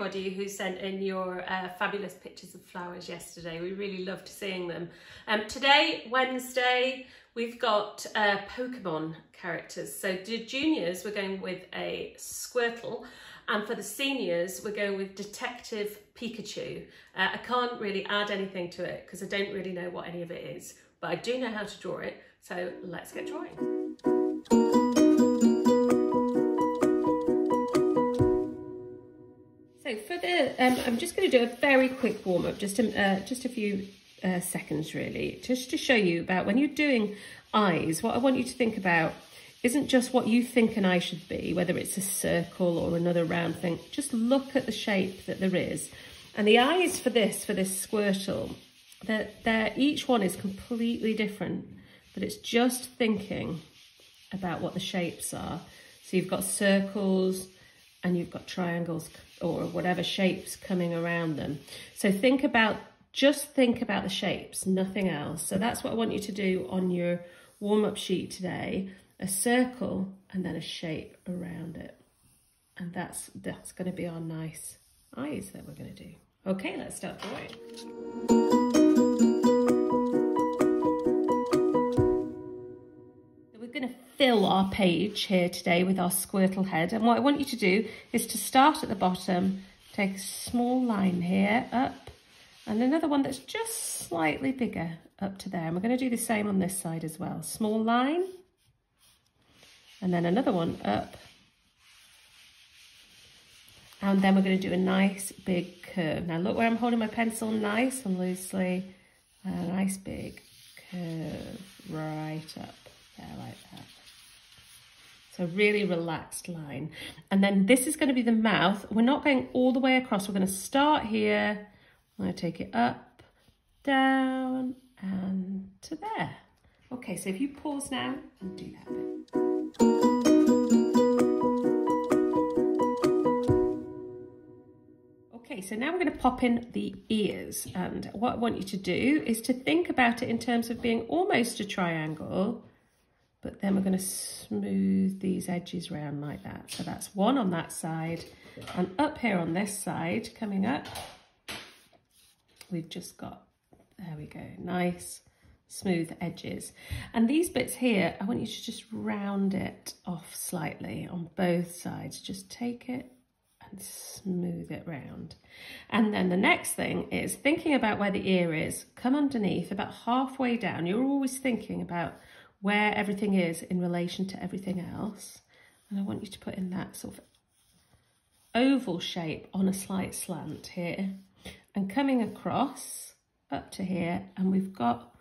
everybody who sent in your fabulous pictures of flowers yesterday. We really loved seeing them. Today, Wednesday, we've got Pokemon characters. So the juniors, we're going with a Squirtle, and for the seniors, we're going with Detective Pikachu. I can't really add anything to it because I don't really know what any of it is, but I do know how to draw it. So let's get drawing. So for the, I'm just going to do a very quick warm up, just a few seconds really, just to show you about when you're doing eyes. What I want you to think about isn't just what you think an eye should be, whether it's a circle or another round thing. Just look at the shape that there is. And the eyes for this Squirtle, each one is completely different, but it's just thinking about what the shapes are. So you've got circles and you've got triangles or whatever shapes coming around them. So just think about the shapes, nothing else. So that's what I want you to do on your warm-up sheet today. A circle and then a shape around it. And that's going to be our nice eyes that we're going to do. Okay, let's start drawing. We're going to fill our page here today with our Squirtle head. And what I want you to do is to start at the bottom, take a small line here up, and another one that's just slightly bigger up to there. And we're going to do the same on this side as well. Small line. And then another one up. And then we're going to do a nice big curve. Now look where I'm holding my pencil nice and loosely. And a nice big curve right up there like that. So really relaxed line. And then this is going to be the mouth. We're not going all the way across. We're going to start here. I'm going to take it up, down, and to there. Okay, so if you pause now and do that bit. Okay, so now we're going to pop in the ears, and what I want you to do is to think about it in terms of being almost a triangle, but then we're going to smooth these edges round like that. So that's one on that side, and up here on this side, coming up, we've just got, there we go, nice smooth edges. And these bits here, I want you to just round it off slightly on both sides. Just take it and smooth it round. And then the next thing is thinking about where the ear is. Come underneath about halfway down. You're always thinking about where everything is in relation to everything else. And I want you to put in that sort of oval shape on a slight slant here and coming across up to here. And we've got,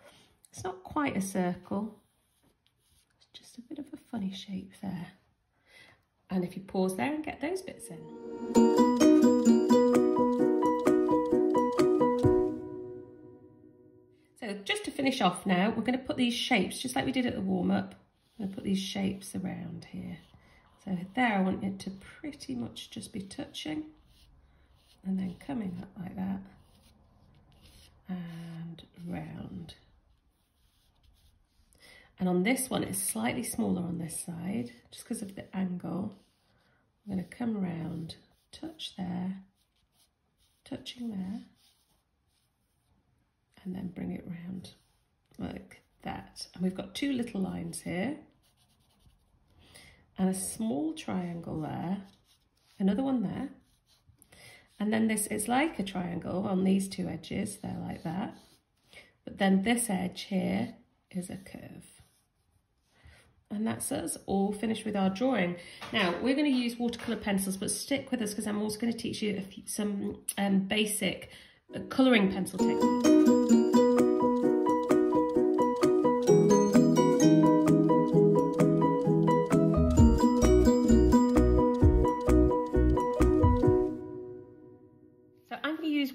it's not quite a circle, it's just a bit of a funny shape there. And if you pause there and get those bits in. So just to finish off now, we're going to put these shapes, just like we did at the warm-up, I'm going to put these shapes around here. So there I want it to pretty much just be touching and then coming up like that and round. And on this one, it's slightly smaller on this side, just because of the angle. I'm going to come around, touch there, touching there, and then bring it round like that. And we've got two little lines here, and a small triangle there, another one there. And then this is like a triangle on these two edges, they're like that. But then this edge here is a curve. And that's us all finished with our drawing. Now, we're going to use watercolour pencils, but stick with us because I'm also going to teach you some basic colouring pencil techniques.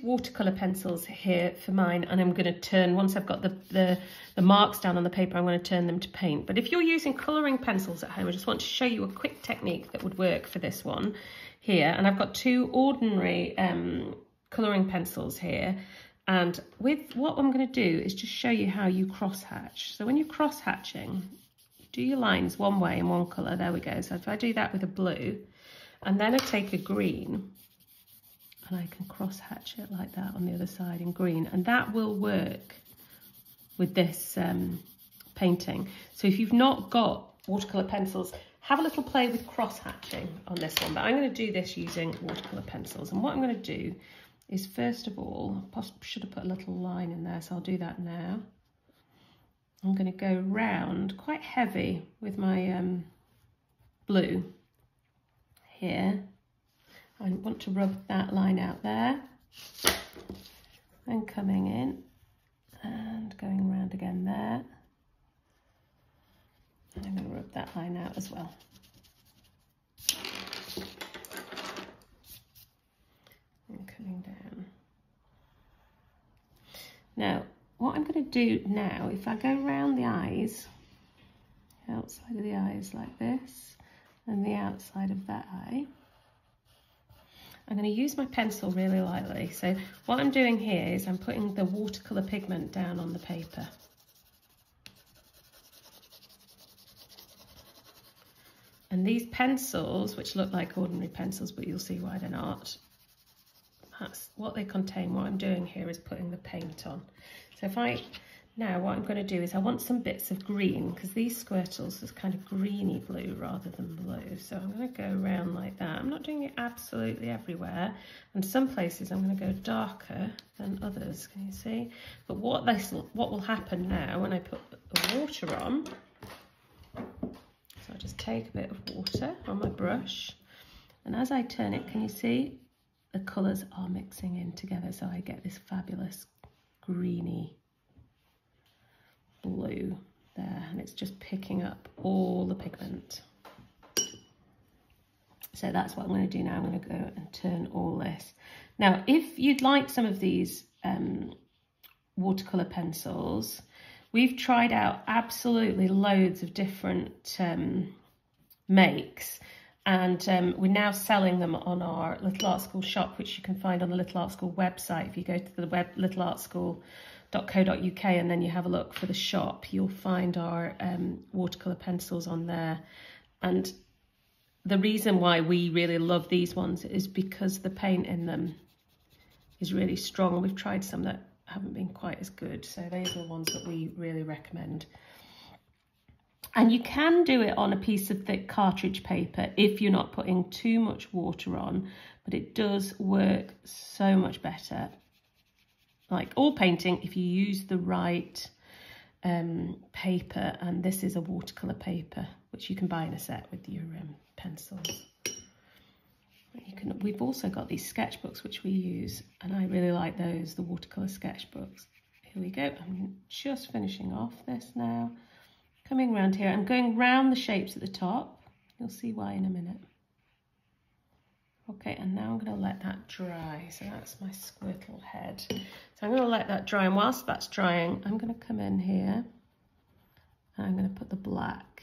Watercolour pencils here for mine, and I'm going to turn, once I've got the marks down on the paper, I'm going to turn them to paint. But if you're using colouring pencils at home, I just want to show you a quick technique that would work for this one here. And I've got two ordinary colouring pencils here, and with what I'm going to do is just show you how you cross hatch. So when you're cross hatching, do your lines one way in one colour. There we go. So if I do that with a blue, and then I take a green, and I can cross hatch it like that on the other side in green, and that will work with this painting. So if you've not got watercolour pencils, have a little play with cross hatching on this one, but I'm going to do this using watercolour pencils. And what I'm going to do is, first of all, should have put a little line in there, so I'll do that now. I'm going to go round quite heavy with my blue here. I want to rub that line out there, and coming in and going around again there. And I'm going to rub that line out as well. And coming down. Now, what I'm going to do now, if I go around the eyes, outside of the eyes like this, and the outside of that eye, I'm going to use my pencil really lightly. So what I'm doing here is I'm putting the watercolour pigment down on the paper. And these pencils, which look like ordinary pencils, but you'll see why they're not, that's what they contain. What I'm doing here is putting the paint on. So now what I'm going to do is I want some bits of green, because these Squirtles is kind of greeny blue rather than blue. So I'm going to go around like that. I'm not doing it absolutely everywhere. And some places I'm going to go darker than others, can you see? But what will happen now when I put the water on, so I just take a bit of water on my brush, and as I turn it, can you see the colours are mixing in together, so I get this fabulous greeny blue there, and it's just picking up all the pigment. So that's what I'm going to do now. I'm going to go and turn all this. Now, if you'd like some of these watercolour pencils, we've tried out absolutely loads of different makes, and we're now selling them on our Little Art School shop, which you can find on the Little Art School website. If you go to the web littleartschool.co.uk and then you have a look for the shop, you'll find our watercolour pencils on there. And the reason why we really love these ones is because the paint in them is really strong. We've tried some that haven't been quite as good, so these are the ones that we really recommend. And you can do it on a piece of thick cartridge paper if you're not putting too much water on, but it does work so much better. Like all painting, if you use the right paper, and this is a watercolour paper, which you can buy in a set with your pencils. We've also got these sketchbooks which we use, and I really like those, the watercolour sketchbooks. Here we go. I'm just finishing off this now. Coming around here, I'm going round the shapes at the top. You'll see why in a minute. Okay, and now I'm going to let that dry. So that's my Squirtle head. So I'm going to let that dry, and whilst that's drying, I'm going to come in here and I'm going to put the black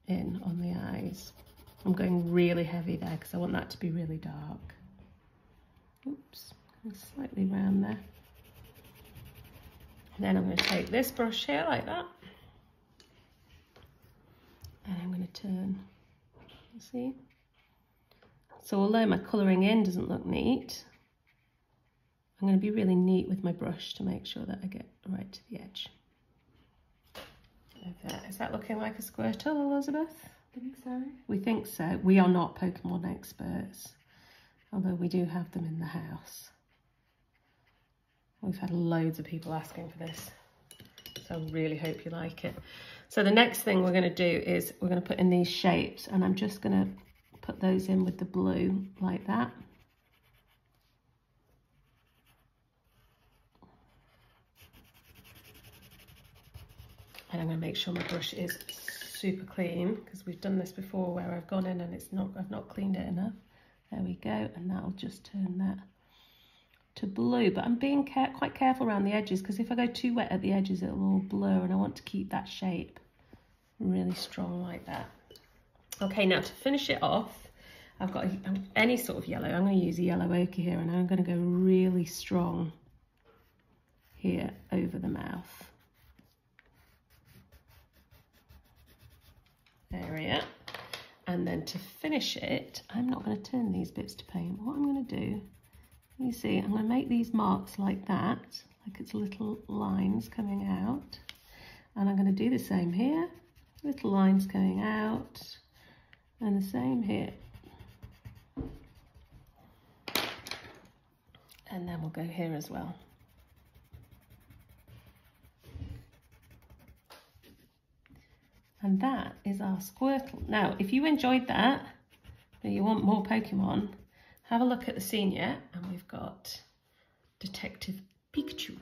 in on the eyes. I'm going really heavy there because I want that to be really dark. Oops, slightly round there. And then I'm going to take this brush here like that. And I'm going to turn, you see? So although my colouring in doesn't look neat, I'm going to be really neat with my brush to make sure that I get right to the edge. There. Is that looking like a Squirtle, Elizabeth? I think so. We think so. We are not Pokemon experts, although we do have them in the house. We've had loads of people asking for this, so I really hope you like it. So the next thing we're going to do is we're going to put in these shapes, and I'm just going to put those in with the blue like that. And I'm going to make sure my brush is super clean, because we've done this before where I've gone in and I've not cleaned it enough. There we go, and that'll just turn that to blue. But I'm being quite careful around the edges, because if I go too wet at the edges it'll all blur, and I want to keep that shape really strong like that. Okay, now to finish it off, I've got any sort of yellow. I'm going to use a yellow ochre here, and I'm going to go really strong here over the mouth area. And then to finish it, I'm not going to turn these bits to paint. What I'm going to do You see, I'm going to make these marks like that, like it's little lines coming out. And I'm going to do the same here, little lines coming out, and the same here. And then we'll go here as well. And that is our Squirtle. Now, if you enjoyed that, and you want more Pokemon, have a look at the senior, and we've got Detective Pikachu.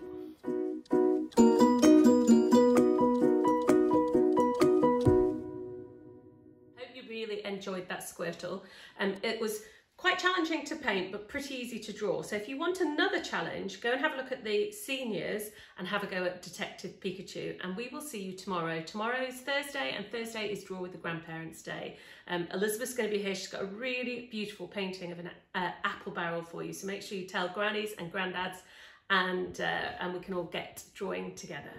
Hope you really enjoyed that Squirtle. It was quite challenging to paint, but pretty easy to draw. So if you want another challenge, go and have a look at the seniors and have a go at Detective Pikachu. And we will see you tomorrow. Tomorrow is Thursday, and Thursday is Draw with the Grandparents Day. Elizabeth's going to be here. She's got a really beautiful painting of an apple barrel for you. So make sure you tell grannies and granddads, and we can all get drawing together.